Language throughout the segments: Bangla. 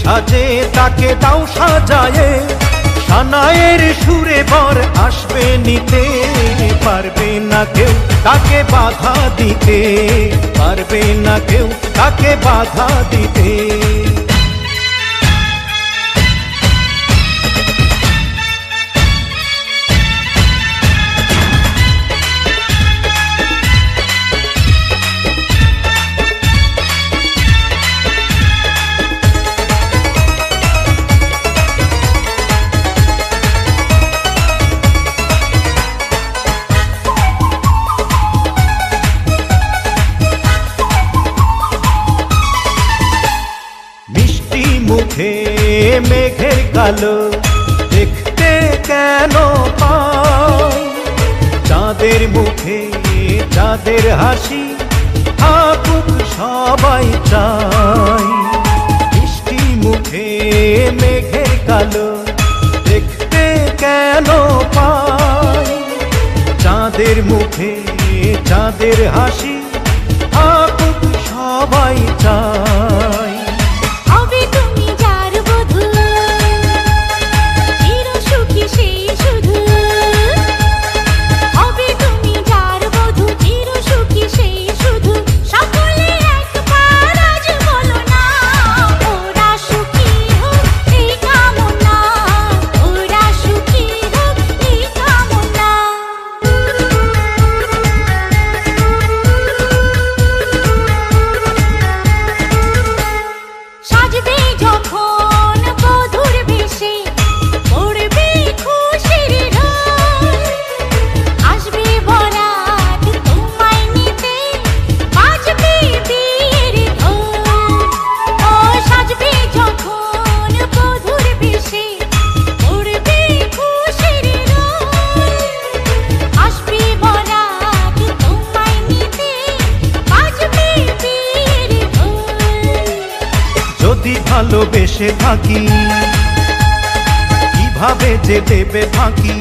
সাজে তাকে দাও সাজায়ে, সানায়ের সুরে বর আসবে নিতে। পারবে না কেউ তাকে বাধা দিতে, পারবে না কেউ তাকে বাধা দিতে। মুখে মেঘের কালো দেখতে কেন পাই, চাঁদের মুখে চাঁদের হাসি থাকুক সবাই চাই। মিষ্টি মুখে মেঘের কালো দেখতে কেন পাই, চাঁদের মুখে চাঁদের হাসি থাকুক সবাই চাই। যদি ভালোবেসে থাকি কিভাবে যে দেবে ফাঁকি,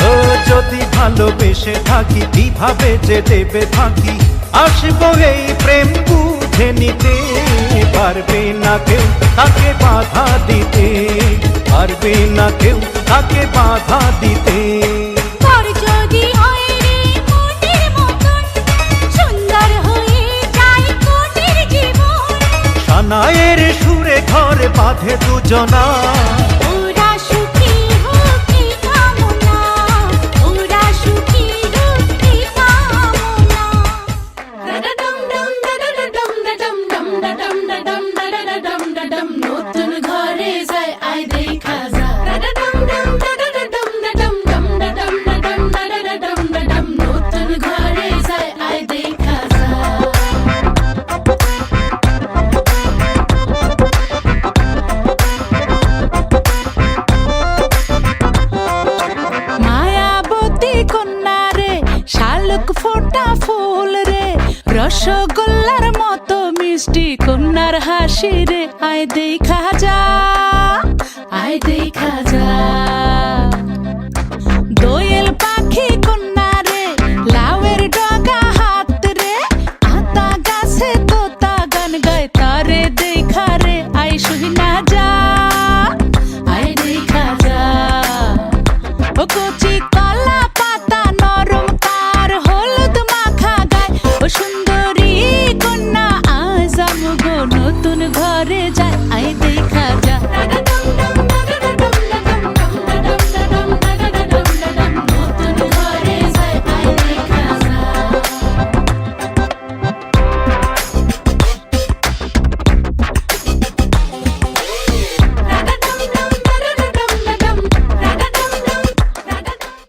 ও যদি ভালোবেসে থাকি কিভাবে যে দেবে ফাঁকি। আসবো এই প্রেম বুঝে নিতে, পারবে না কেউ তাকে বাধা দিতে, পারবে না কেউ তাকে বাধা দিতে। সানায়ের সুরে ঘর বাঁধে দুজনা, ওরা সুখী হোক এই কামনা, ওরা সুখী হোক এই কামনা। দাদাডম ডম দাদাডম দাদম ডম দাদম দাদম দাদাডম দাদম, নতুন ঘরে যায় আয় দেখা যা। দাদাডম ডম দাদাডম দাদম ডম দাদম দাদম দাদাডম দাদম, নতুন ঘরে যায় আয় দেখা যা। ফোটা ফুল রে, রসগোল্লার মতো মিষ্টি কন্যার হাসি রে, আয় দেখা যা, আয় দেখা যা। দোয়েল পাখি কন্যা রে, লাউয়ের ডগা হাত রে, আতা গাছে তোতা গান গায় তারে দেখা রে, আয় শুনা যা, আয় দেখা যা। ও কচি কলা পাতা নরম তার হলুদ মাখা গায়, ও সুন্দরী কন্যা আজ আমগো নতুন ঘরে যা।